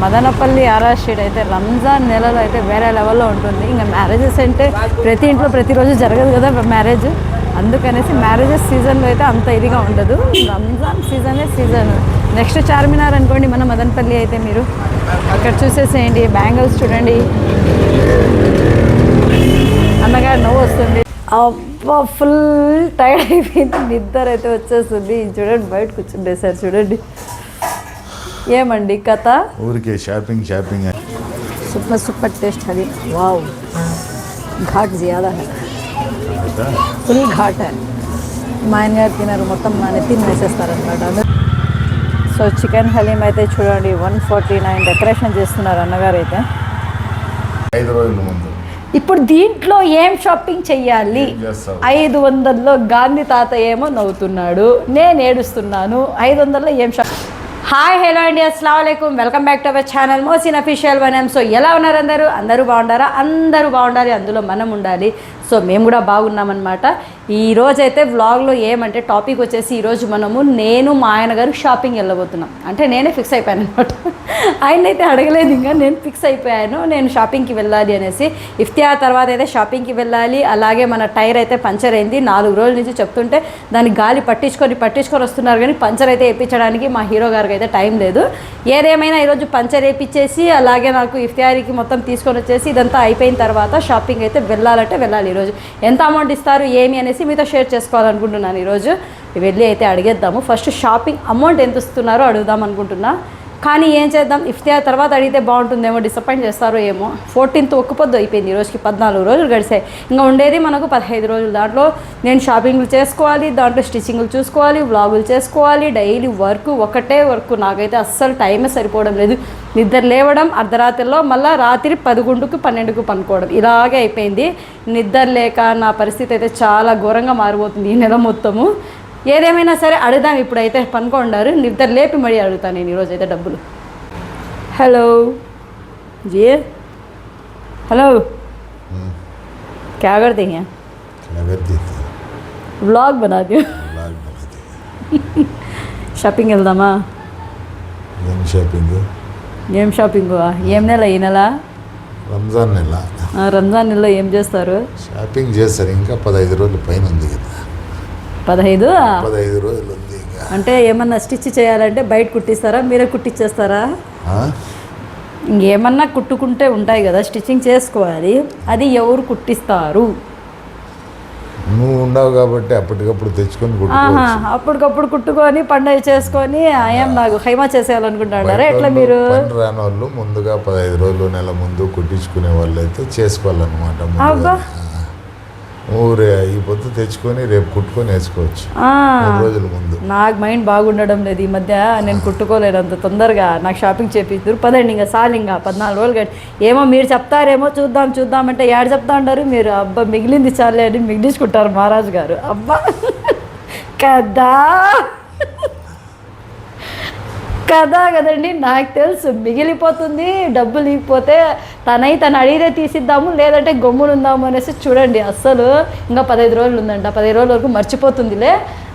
Madanapalle RR street అయితే రంజాన్ నెలలో అయితే వేరే లెవెల్లో ఉంటుంది. ఇంకా మ్యారేజెస్ అంటే ప్రతి ఇంట్లో ప్రతిరోజు జరగదు కదా మ్యారేజ్, అందుకనేసి మ్యారేజెస్ సీజన్లో అయితే అంత ఇదిగా ఉండదు. రంజాన్ సీజన్. నెక్స్ట్ చార్మినార్ అనుకోండి మన మదనపల్లి అయితే మీరు అక్కడ చూసేసేయండి. బ్యాంగిల్స్ చూడండి, అన్నగారు నవ్వు వస్తుంది. అబ్బా ఫుల్ టైర్డ్ అయిపోయింది, నిద్ర అయితే వచ్చేస్తుంది. చూడండి బయట కూర్చుండే సార్ చూడండి. ఏమండి కథ? ఊరికే షాపింగ్ సూపర్ టేస్ట్ అది. వావ్ ఘాట్ జ్యాదా హై, ఫుల్ ఘాట్ హై. మా ఆయన గారు తినరు, మొత్తం మా నెత్తిని వేసేస్తారనమాట. సో చికెన్ హలీం అయితే చూడండి 149 డెకరేషన్ చేస్తున్నారు అన్నగారు అయితే. 5 రోజుల ముందు ఇప్పుడు దీంట్లో ఏం షాపింగ్ చెయ్యాలి? 500లో గాంధీ తాత ఏమో నవ్వుతున్నాడు, నేను ఏడుస్తున్నాను. 500లో ఏం షాపింగ్? హాయ్ హలో అండి, అస్సలాము అలైకుం, welcome back to our channel Mohsin official వనం. సో ఎలా ఉన్నారు అందరూ బాగుండారా? అందరూ బాగుండాలి, అందులో మనం ఉండాలి. సో మేము కూడా బాగున్నామన్నమాట. ఈరోజైతే వ్లాగ్లో ఏమంటే టాపిక్ వచ్చేసి ఈరోజు నేను మా ఆయన గారు షాపింగ్ వెళ్ళబోతున్నాం. అంటే నేనే ఫిక్స్ అయిపోయాను అనమాట. ఆయన అయితే అడగలేదు, ఇంకా నేను ఫిక్స్ అయిపోయాను నేను షాపింగ్కి వెళ్ళాలి అనేసి. ఇఫ్తియార్ తర్వాత అయితే షాపింగ్కి వెళ్ళాలి. అలాగే మన టైర్ అయితే పంచర్ అయింది. 4 రోజుల నుంచి చెప్తుంటే దానికి గాలి పట్టించుకొని వస్తున్నారు, కానీ పంచర్ అయితే వేయించడానికి మా హీరో గారికి అయితే టైం లేదు. ఏదేమైనా ఈరోజు పంచర్ వేయించేసి అలాగే నాకు ఇఫ్తియారీకి మొత్తం తీసుకొని వచ్చేసి ఇదంతా అయిపోయిన తర్వాత షాపింగ్ అయితే వెళ్ళాలి. ఈరోజు ఎంత అమౌంట్ ఇస్తారు ఏమి అనేసి మీతో షేర్ చేసుకోవాలనుకుంటున్నాను. ఈరోజు వెళ్ళి అయితే అడిగేద్దాము. ఫస్ట్ షాపింగ్ అమౌంట్ ఎంత ఇస్తున్నారో అడుగుదాం అనుకుంటున్నా. కానీ ఏం చేద్దాం, ఇఫ్తియార్ తర్వాత అడిగితే బాగుంటుందేమో, డిసప్పాయింట్ చేస్తారో ఏమో. 14th ఒక్క పొద్దు అయిపోయింది, ఈరోజుకి 14 రోజులు గడిచాయి. ఇంకా ఉండేది మనకు 15 రోజులు. దాంట్లో నేను షాపింగ్లు చేసుకోవాలి, దాంట్లో స్టిచ్చింగ్లు చూసుకోవాలి, వ్లాగులు చేసుకోవాలి, డైలీ ఒకటే వర్క్. నాకైతే అస్సలు టైమే సరిపోవడం లేదు. నిద్ర లేవడం అర్ధరాత్రిలో, మళ్ళీ రాత్రి 11కు 12కు పనుకోవడం, ఇలాగే అయిపోయింది. నిద్ర లేక నా పరిస్థితి అయితే చాలా ఘోరంగా మారిపోతుంది ఈ నెల మొత్తము. ఏదేమైనా సరే అడుగుదాం. ఇప్పుడైతే పనుకోండారు, నిద్ర లేపి మరీ అడుగుతాను నేను ఈరోజు అయితే డబ్బులు. హలో जी, हेलो, क्या करते हैं? व्लॉग बना दियो. షాపింగ్ వెళ్దామా? ఏం షాపింగ్? ఏం నెల ఈ నెల? రంజాన్ నెల. రంజాన్ నెలలో ఏం చేస్తారు? షాపింగ్ చేస్తారు. ఇంకా 15 రోజులు పైన ఉంది కదా. 15 రోజులు ఉంది. అంటే ఏమన్నా స్టిచ్ చేయాలంటే బయట కుట్టిస్తారా, మీరే కుట్టించేస్తారా? ఇంకేమన్నా కుట్టుకుంటే ఉంటాయి కదా, స్టిచ్చింగ్ చేసుకోవాలి, అది ఎవరు కుట్టిస్తారు? నువ్వు ఉండవు కాబట్టి అప్పటికప్పుడు తెచ్చుకొని అప్పటికప్పుడు కుట్టుకొని పండుగ చేసుకొని ఏం నాకు హైమా చేసేయాలనుకుంటున్నారా ఎట్లా? మీరు రాని వాళ్ళు ముందుగా 15 రోజులు నెల ముందు కుట్టించుకునే వాళ్ళు అయితే చేసుకోవాలన్నమాట. ఊరే ఈ పొద్దు తెచ్చుకొని రేపు కుట్టుకొని వేసుకోవచ్చు 3 రోజుల ముందు. నాకు మైండ్ బాగుండడం లేదు ఈ మధ్య, నేను కుట్టుకోలేను అంత తొందరగా. నాకు షాపింగ్ చేపిస్తారు. పదండి ఇంకా సాల్, ఇంకా 14 రోజులు గడి. ఏమో మీరు చెప్తారేమో చూద్దాం అంటే ఏడు చెప్తా ఉంటారు మీరు. అబ్బా మిగిలింది చాలే అని మిగిలించుకుంటారు మహారాజు గారు. అబ్బా కదండి, నాకు తెలుసు మిగిలిపోతుంది. డబ్బులు ఇకపోతే తను అడిగితే తీసిద్దాము, లేదంటే గమ్ములు ఉందాము అనేసి. చూడండి అస్సలు ఇంకా 15 రోజులు ఉందంట, 15 రోజుల వరకు మర్చిపోతుందిలే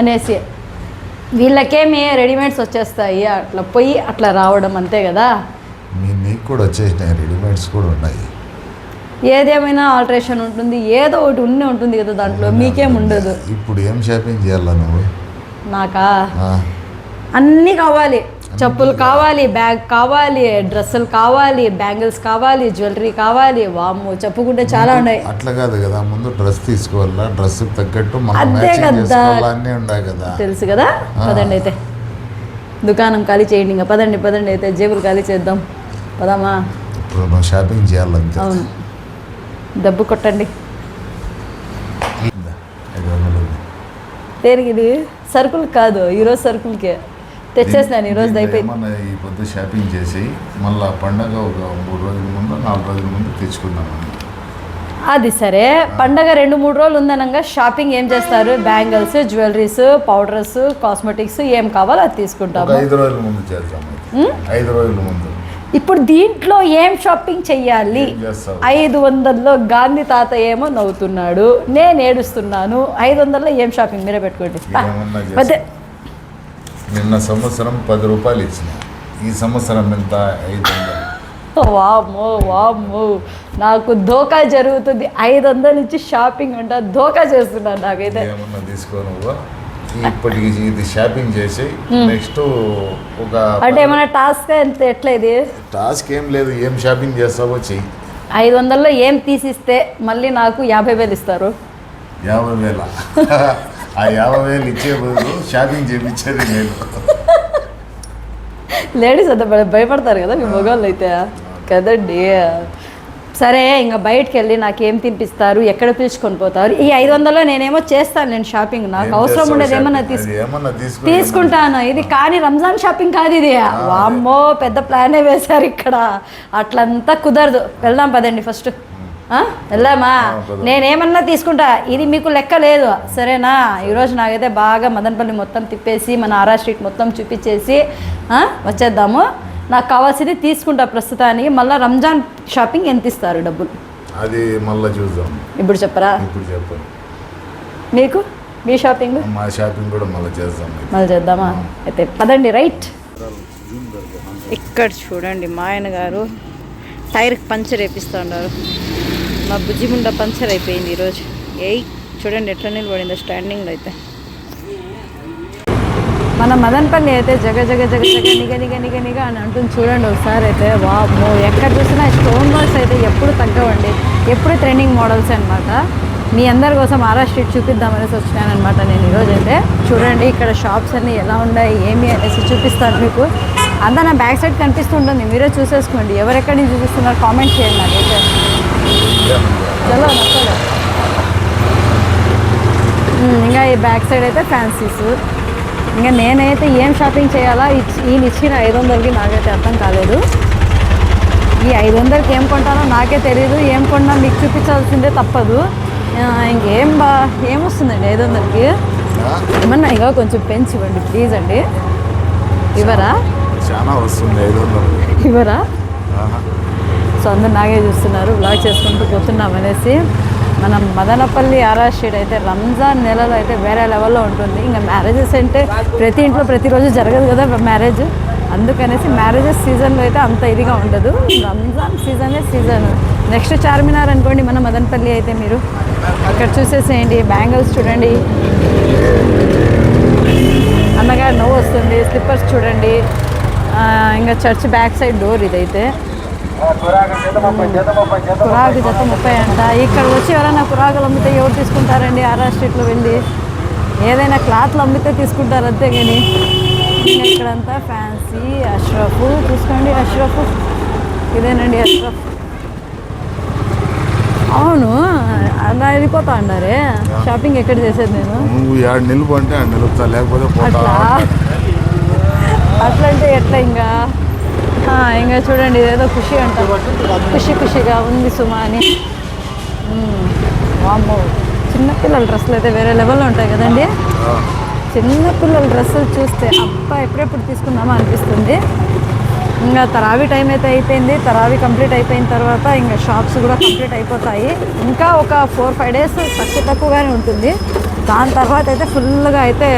అనేసి. వీళ్ళకేమి రెడీమేడ్స్ వచ్చేస్తాయి, అట్లా పోయి అట్లా రావడం అంతే కదా. నీకు కూడా వచ్చేసినాయి, రెడీమేడ్స్ కూడా ఉన్నాయి. ఏదేమైనా ఆల్టరేషన్ ఉంటుంది, ఏదో ఒకటి ఉంటుంది కదా దాంట్లో. మీకేం ఉండదు. ఇప్పుడు ఏం షాపింగ్ చేయాలా నువ్వు? నాకా అన్నీ కావాలి. చెప్పులు కావాలి, బ్యాగ్ కావాలి, డ్రెస్సులు కావాలి, బ్యాంగిల్స్ కావాలి, జ్యువెలరీ కావాలి. వామ్మో చెప్పుకుంటే చాలా ఉన్నాయి. అట్లా కాదు కదా, ముందు డ్రెస్ తీసుకోవాలా, డ్రెస్ తగ్గట్టు అదే కదా, ఉన్నాయి కదా, తెలుసు కదా. పదండి అయితే దుకాణం ఖాళీ చేయండి. ఇంకా పదండి అయితే జేబులు ఖాళీ చేద్దాం. పదామా? ఇప్పుడు నువ్వు షాపింగ్ చేయాలంటే అవును, డబ్బు కొట్టండి. దేనికి? ఇది సరుకులు కాదు, ఈరోజు సరుకులకే తెచ్చేసినాను. ఈరోజు అయిపోయింది. ఈ పొద్దు షాపింగ్ చేసి మళ్ళీ పండగ ఒక 3 రోజుల ముందు 4 రోజుల ముందు తెచ్చుకున్నాను. అది సరే, పండగ 2-3 రోజులు ఉందనగా షాపింగ్ ఏం చేస్తారు? బ్యాంగిల్స్, జ్యువెలరీస్, పౌడర్స్, కాస్మెటిక్స్ ఏం కావాలో అది తీసుకుంటాము. 5 రోజుల ముందు చేద్దాము. 5 రోజుల ముందు. ఇప్పుడు దీంట్లో ఏం షాపింగ్ చెయ్యాలి? 500లో గాంధీ తాత ఏమో నవ్వుతున్నాడు, నేను ఏడుస్తున్నాను. 500లో ఏం షాపింగ్? మీరే పెట్టుకోండి. నిన్న సంవత్సరం 10 రూపాయలు ఇచ్చిన, ఈ సంవత్సరం ఎంత 500. వామ్మో వామ్మో, నాకు ధోకా జరుగుతుంది. 500 నుంచి షాపింగ్ అంట, ధోకా చేస్తున్నాను నాకైతే. ఏమన్నా తీసుకో నువ్వు ఇప్పటికి ఇది షాపింగ్ చేసి నెక్స్ట్ ఒక అంటే ఏమైనా టాస్క్ ఎంత ఎట్లా ఇది? టాస్క్ ఏం లేదు, ఏం షాపింగ్ చేస్తావో చెయ్యి. 500లో ఏం తీసిస్తే మళ్ళీ నాకు 50,000 ఇస్తారు. 50,000 ఆ 50,000 ఇచ్చే బదులు షాపింగ్ చేయించేది నేను. లేడీస్ అంతా భయపడతారు కదా మీ మగవాళ్ళు అయితే కదండి. సరే, ఇంకా బయటకు వెళ్ళి నాకేం తినిపిస్తారు, ఎక్కడ పిలుచుకొని పోతారు? ఈ 500లో నేనేమో చేస్తాను నేను షాపింగ్, నాకు అవసరం ఉండేది ఏమన్నా తీసుకుంటాను. ఇది కానీ రంజాన్ షాపింగ్ కాదు ఇది. వామ్మో, పెద్ద ప్లానే వేశారు ఇక్కడ. అట్లంతా కుదరదు. వెళ్దాం పదండి ఫస్ట్. వెళ్దామా? నేనేమన్నా తీసుకుంటా, ఇది మీకు లెక్క లేదు సరేనా? ఈరోజు నాకైతే బాగా మదనపల్లి మొత్తం తిప్పేసి మన ఆర్ఆర్ స్ట్రీట్ మొత్తం చూపించేసి వచ్చేద్దాము. నాకు కావాల్సింది తీసుకుంటా ప్రస్తుతానికి. మళ్ళీ రంజాన్ షాపింగ్ ఎంత ఇస్తారు డబ్బులు అది మళ్ళీ చూద్దాం. ఇప్పుడు చెప్పరా? ఇప్పుడు చెప్పండి. మీకు మీ షాపింగ్? మా షాపింగ్ కూడా మళ్ళీ చేద్దాం. మళ్ళీ చేద్దామా? అయితే పదండి. రైట్. ఇక్కడ చూడండి, మా ఆయన గారు టైర్కి పంచర్ వేపిస్తూ ఉన్నారు. మా బుజ్జిముండ పంచర్ అయిపోయింది ఈరోజు. చూడండి ఎట్లా నిలబడిందో స్టాండింగ్లో. అయితే మన మదనపల్లి అయితే జగ జగ జగ జగ నిగ నిగ నిగ నిగ అని అంటుంది చూడండి ఒకసారి. అయితే వామ్మో, ఎక్కడ చూసినా స్టోన్ వర్క్స్ అయితే ఎప్పుడు తగ్గవండి, ఎప్పుడు ట్రెండింగ్ మోడల్స్ అనమాట. మీ అందరి కోసం ఆర్ఆర్ స్ట్రీట్ చూపిద్దామనేసి వచ్చినాను అనమాట నేను ఈరోజు. అయితే చూడండి ఇక్కడ షాప్స్ అన్నీ ఎలా ఉన్నాయి ఏమి అనేసి చూపిస్తాను మీకు. అంతా నా బ్యాక్ సైడ్ కనిపిస్తుంటుంది, మీరే చూసేసుకోండి. ఎవరెక్కడి నుంచి చూపిస్తున్నారు కామెంట్ చేయండి నాకైతే. చలో నచ్చలో. ఇంకా ఈ బ్యాక్ సైడ్ అయితే ఫ్యాన్సీస్. ఇంకా నేనైతే ఏం షాపింగ్ చేయాలా, ఈయన ఇచ్చిన 500కి నాకైతే అర్థం కాలేదు. ఈ 500కి ఏం కొంటానో నాకే తెలియదు. ఏం కొన్నా మీకు చూపించాల్సిందే తప్పదు. ఇంకేం ఏమొస్తుందండి 500కి? ఏమన్నా ఇక కొంచెం పెంచి ఇవ్వండి ప్లీజ్ అండి. ఇవ్వరా? చాలా వస్తుంది 500. ఇవ్వరా? సో అందరు నాగే చూస్తున్నారు, బ్లాగ్ చేసుకుంటూ పోతున్నాం అనేసి. మనం మదనపల్లి ఆర్ఆర్ స్ట్రీట్ అయితే రంజాన్ నెలలో అయితే వేరే లెవెల్లో ఉంటుంది. ఇంకా మ్యారేజెస్ అంటే ప్రతి ఇంట్లో ప్రతిరోజు జరగదు కదా మ్యారేజ్, అందుకనేసి మ్యారేజెస్ సీజన్లో అయితే అంత ఇదిగా ఉండదు. రంజాన్ సీజనే సీజన్. నెక్స్ట్ చార్మినార్ అనుకోండి మన మదనపల్లి అయితే, మీరు అక్కడ చూసేసేయండి. బ్యాంగిల్స్ చూడండి, అన్నగారు నవ్వు వస్తుంది. స్లిప్పర్స్ చూడండి. ఇంకా చర్చ్ బ్యాక్ సైడ్ డోర్ ఇదైతే. కురాకు జత 30 అంట. ఇక్కడ వచ్చి ఎవరైనా కురాకులు అమ్మితే ఎవరు తీసుకుంటారండి? ఆర్ఆర్ స్ట్రీట్లో వెళ్ళి ఏదైనా క్లాత్లు అమ్మితే తీసుకుంటారు అంతే. కానీ ఇక్కడంతా ఫ్యాన్సీ. అష్రఫ్ చూసుకోండి, అష్రఫ్ ఇదేనండి అష్రఫ్. అవును, అలా వెళ్ళిపోతా అన్నారే. షాపింగ్ ఎక్కడ చేసేది నేను? నిలుపు అంటే నిలుపుతా, లేకపోతే అట్లంటే ఎట్లా? ఇంకా చూడండి ఇదేదో ఖుషి అంట, ఖుషి ఖుషిగా ఉంది సుమా అని. వామ్మో, చిన్నపిల్లల డ్రెస్సులు అయితే వేరే లెవెల్లో ఉంటాయి కదండి. చిన్నపిల్లల డ్రెస్సులు చూస్తే అబ్బా ఎప్పుడెప్పుడు తీసుకుందామా అనిపిస్తుంది. ఇంకా తరావీ టైం అయితే అయిపోయింది. తరావీ కంప్లీట్ అయిపోయిన తర్వాత ఇంకా షాప్స్ కూడా కంప్లీట్ అయిపోతాయి. ఇంకా ఒక 4-5 డేస్ తక్కువగానే ఉంటుంది. దాని తర్వాత అయితే ఫుల్గా అయితే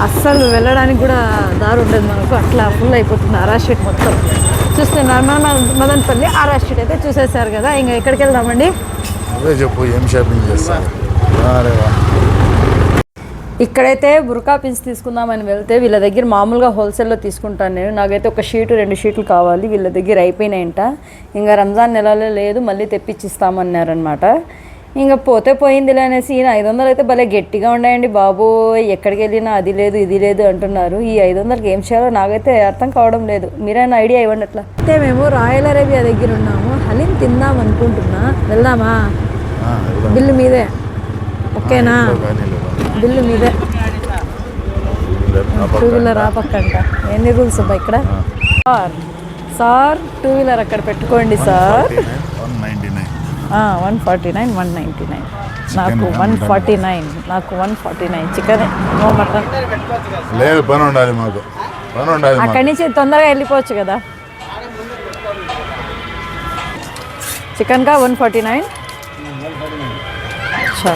అస్సలు వెళ్ళడానికి కూడా దారి ఉండదు మనకు, అట్లా ఫుల్ అయిపోతుంది ఆర్ఆర్ స్ట్రీట్ మొత్తం. చూస్తున్నారు మదనపల్లి ఆర్ఆర్ స్ట్రీట్ అయితే చూసేసారు కదా. ఇంకా ఎక్కడికి వెళ్దామండి? చెప్పు, ఏం షాపింగ్ చేస్తాను? ఇక్కడైతే బుర్కా పిన్స్ తీసుకుందామని వెళ్తే వీళ్ళ దగ్గర మామూలుగా హోల్సేల్లో తీసుకుంటాను నేను. నాకైతే ఒక షీటు 2 షీట్లు కావాలి. వీళ్ళ దగ్గర అయిపోయినాయంట. ఇంకా రంజాన్ నెలలో లేదు, మళ్ళీ తెప్పించిస్తామన్నారనమాట. ఇంకా పోతే పోయిందిలే అనేసి ఈయన 500 అయితే భలే గట్టిగా ఉన్నాయండి బాబు. ఎక్కడికి వెళ్ళినా అది లేదు ఇది లేదు అంటున్నారు. ఈ 500కి ఏం చేయాలో నాకైతే అర్థం కావడం లేదు. మీరైనా ఐడియా ఇవ్వండి అట్లా. అయితే మేము రాయల్ అరేబియా దగ్గర ఉన్నాము. హలీం తిందాం అనుకుంటున్నా, వెళ్దామా? బిల్లు మీదే, ఓకేనా? బిల్లు మీదే. 2 వీలర్ ఆ పక్కంట. ఎన్ని రూల్స్ అబ్బా ఇక్కడ? సార్ 2 వీలర్ అక్కడ పెట్టుకోండి సార్. 149, 199. నాకు 149, నాకు 149. Chicken, no mutton. లేదు, పని ఉండాలి మాకు, పని ఉండాలి. అక్కడి నుంచి తొందరగా వెళ్ళిపోవచ్చు కదా. चिकन का 149। अच्छा,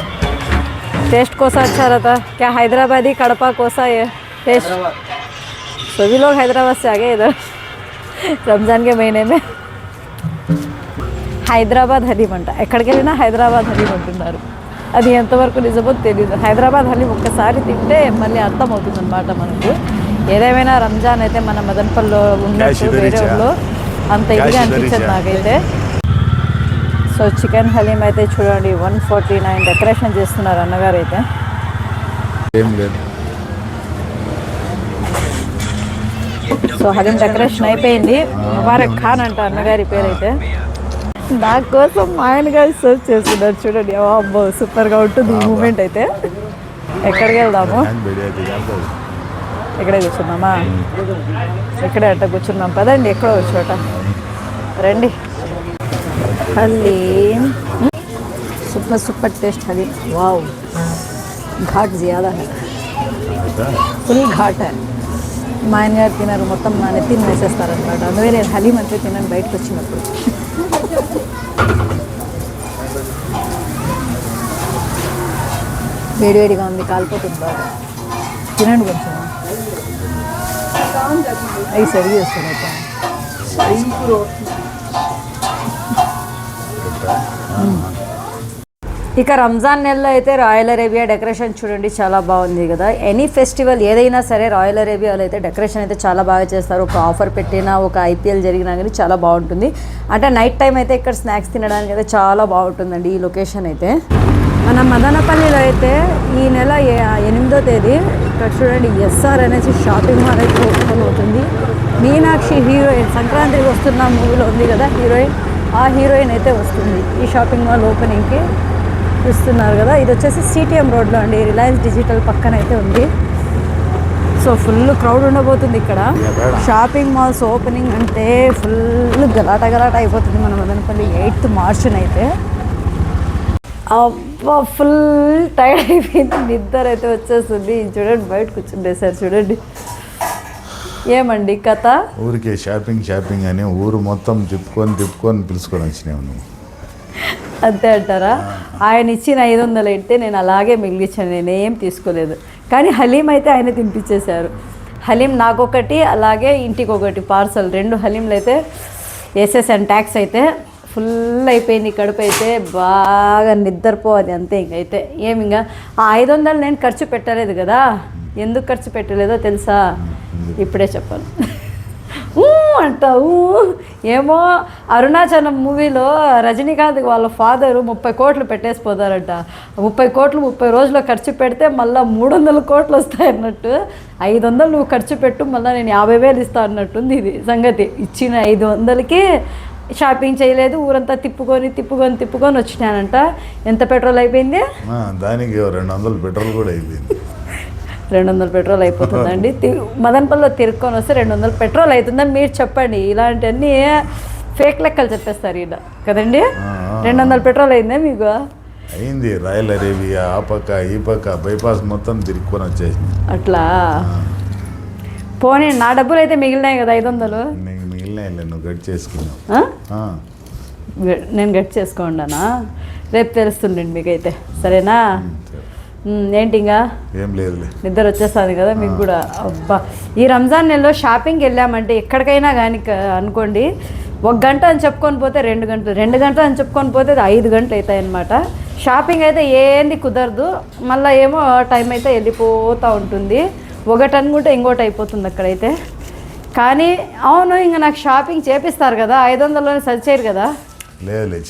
टेस्ट कोसा अच्छा रहता? क्या हैदराबादी कड़पा कोसा है टेस्ट? सभी लोग हैदराबाद से आ गए इधर रमज़ान के महीने में హైదరాబాద్ హలీం అంట ఎక్కడికి వెళ్ళినా హైదరాబాద్ హలీం అంటున్నారు అది ఎంతవరకు నిజమో తెలియదు హైదరాబాద్ హలీం ఒక్కసారి తింటే మళ్ళీ అర్థమవుతుంది అనమాట మనకు ఏదేమైనా రంజాన్ అయితే మన మదనపల్లిలో ఉన్నట్టు వేరే ఊళ్ళో అంత ఇదిగా అనిపించదు నాకైతే సో చికెన్ హలీం అయితే చూడండి 149 డెకరేషన్ చేస్తున్నారు అన్నగారు అయితే ఏం లేదు సో హలీం డెకరేషన్ అయిపోయింది ముబారక్ ఖాన్ అంట అన్నగారి పేరు అయితే నా కోసం మా ఆయన గారు సర్వ్ చేస్తున్నారు చూడండి అబ్బో సూపర్గా ఉంటుంది ఈ మూమెంట్ అయితే ఎక్కడికి వెళ్దాము ఎక్కడే కూర్చున్నామా ఎక్కడే అట్ట కూర్చున్నాం పదండి ఎక్కడో చోట రండి haleem super super taste haleem wow ఘాట్ జ్యాదా హై ఫుల్ ఘాట్ హై మా ఆయన గారు తినరు మొత్తం నా నెత్తిని వేసేస్తారనమాట అందుకే నేను హలీం అంటే తినను బయటకు వచ్చినప్పుడు వేడివేడిగా ఉంది కాలిపోతుంది బాగా తినండి కొంచెం అవి సరి చేస్తాను అయితే ఇక రంజాన్ నెలలో అయితే రాయల్ అరేబియా డెకరేషన్ చూడండి చాలా బాగుంది కదా ఎనీ ఫెస్టివల్ ఏదైనా సరే రాయల్ అరేబియాలో అయితే డెకరేషన్ అయితే చాలా బాగా చేస్తారు ఒక ఆఫర్ పెట్టినా ఒక ఐపీఎల్ జరిగినా కానీ చాలా బాగుంటుంది అంటే నైట్ టైం అయితే ఇక్కడ స్నాక్స్ తినడానికి అయితే చాలా బాగుంటుందండి ఈ లొకేషన్ అయితే మన మదనపల్లిలో అయితే ఈ నెల 8వ తేదీ ఇక్కడ చూడండి ఎస్ఆర్ అనేసి షాపింగ్ మాల్ అయితే ఓపెన్ అవుతుంది మీనాక్షి హీరోయిన్ సంక్రాంతికి వస్తున్న మూవీలో ఉంది కదా హీరోయిన్ ఆ హీరోయిన్ అయితే వస్తుంది ఈ షాపింగ్ మాల్ ఓపెనింగ్కి ఇస్తున్నారు కదా ఇది వచ్చేసి సిటిఎం రోడ్లో అండి రిలయన్స్ డిజిటల్ పక్కన అయితే ఉంది సో ఫుల్ క్రౌడ్ ఉండబోతుంది ఇక్కడ షాపింగ్ మాల్స్ ఓపెనింగ్ అంటే ఫుల్ గలాట అయిపోతుంది మన మదనపల్లి 8th మార్చినైతే అబ్బా ఫుల్ టైర్డ్ అయిపోయింది నిద్ర అయితే వచ్చేస్తుంది చూడండి బయట కూర్చుండే సార్ చూడండి ఏమండి కథ ఊరికే షాపింగ్ అని ఊరు మొత్తం తిప్పుకొని పిలుచుకొని వచ్చినాము అంతే అంటారా ఆయన ఇచ్చిన 500 అయితే నేను అలాగే మిగిలించాను నేనేం తీసుకోలేదు కానీ హలీం అయితే ఆయన తినిపించేశారు హలీం నాకొకటి అలాగే ఇంటికి ఒకటి పార్సల్ 2 హలీంలు అయితే వేసేసాను ట్యాక్స్ అయితే ఫుల్ అయిపోయింది కడుపు అయితే బాగా నిద్రపోవాలి అంతే ఇంకైతే ఏమి ఇంకా ఆ 500 నేను ఖర్చు పెట్టలేదు కదా ఎందుకు ఖర్చు పెట్టలేదో తెలుసా ఇప్పుడే చెప్పాను అంటావు ఏమో అరుణాచలం మూవీలో రజనీకాంత్ వాళ్ళ ఫాదరు 30 కోట్లు పెట్టేసిపోతారంట 30 కోట్లు 30 రోజుల్లో ఖర్చు పెడితే మళ్ళీ 300 కోట్లు వస్తాయన్నట్టు 500 నువ్వు ఖర్చు పెట్టు మళ్ళీ నేను 50,000 ఇస్తా అన్నట్టుంది ఇది సంగతి ఇచ్చిన 500కి షాపింగ్ చేయలేదు ఊరంతా తిప్పుకొని వచ్చినానంట ఎంత పెట్రోల్ అయిపోయింది దానికి 200 పెట్రోల్ కూడా అయిపోయింది 200 పెట్రోల్ అయిపోతుందండి మదనపల్లిలో తిరుక్కొని వస్తే 200 పెట్రోల్ అవుతుందని మీరు చెప్పండి ఇలాంటివన్నీ ఫేక్ లెక్కలు చెప్పేస్తారు ఇలా కదండి 200 పెట్రోల్ అయిందే మీకు అయింది రాయల్ అరేబియా ఆ పక్క ఈ పక్క బైపాస్ మొత్తం తిరుక్కొని వచ్చేసింది అట్లా పోనీ నా డబ్బులు అయితే మిగిలినాయి కదా 500 మిగిలినాయి నువ్వు గట్ చేసుకున్నావు నేను గట్ చేసుకోండానా రేపు తెలుస్తుండండి మీకైతే సరేనా ఏంటి ఇంకా ఏం లేదు నిద్ర వచ్చేస్తుంది కదా మీకు కూడా అబ్బా ఈ రంజాన్ నెలలో షాపింగ్కి వెళ్ళామంటే ఎక్కడికైనా కానీ అనుకోండి 1 గంట అని చెప్పుకొని పోతే 2 గంటలు 2 గంటలు అని చెప్పుకొని పోతే 5 గంటలు అవుతాయి అన్నమాట షాపింగ్ అయితే ఏంది కుదరదు మళ్ళీ ఏమో టైం అయితే వెళ్ళిపోతూ ఉంటుంది ఒకటి అనుకుంటే ఇంకోటి అయిపోతుంది అక్కడైతే కానీ అవును ఇంకా నాకు షాపింగ్ చేపిస్తారు కదా 500లోనే సరి చేయరు కదా లేదు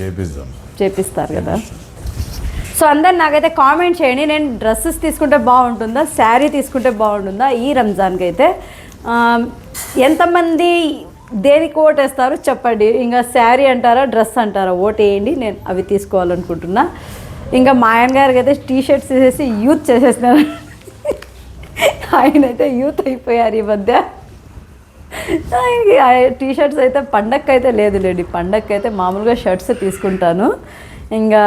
చేపిస్తారు కదా సో అందరు నాకైతే కామెంట్ చేయండి నేను డ్రెస్సెస్ తీసుకుంటే బాగుంటుందా శారీ తీసుకుంటే బాగుంటుందా ఈ రంజాన్కి అయితే ఎంతమంది దేనికి ఓటేస్తారు చెప్పండి ఇంకా శారీ అంటారా డ్రెస్ అంటారా ఓటేయండి నేను అవి తీసుకోవాలనుకుంటున్నా ఇంకా మా ఆయన గారికి అయితే టీషర్ట్స్ వేసేసి యూత్ చేసేసినారు ఆయన అయితే యూత్ అయిపోయారు ఈ మధ్య టీషర్ట్స్ అయితే పండగకి అయితే లేదులేండి పండగకి అయితే మామూలుగా షర్ట్స్ తీసుకుంటాను ఇంకా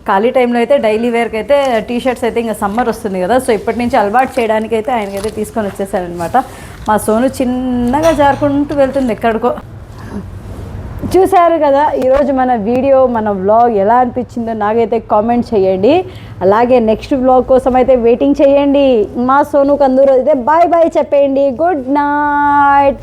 ఖాళీ టైంలో అయితే డైలీ వేర్కి అయితే టీషర్ట్స్ అయితే ఇంకా సమ్మర్ వస్తుంది కదా సో ఇప్పటి నుంచి అలవాటు చేయడానికి అయితే ఆయనకైతే తీసుకొని వచ్చేసారనమాట మా సోను చిన్నగా జారుకుంటూ వెళ్తుంది ఎక్కడికో చూశారు కదా ఈరోజు మన వీడియో మన వ్లాగ్ ఎలా అనిపించిందో నాకైతే కామెంట్ చేయండి. అలాగే నెక్స్ట్ వ్లాగ్ కోసం అయితే వెయిటింగ్ చేయండి. మా సోను కందూరు అయితే బాయ్ బాయ్ చెప్పేయండి. Good night.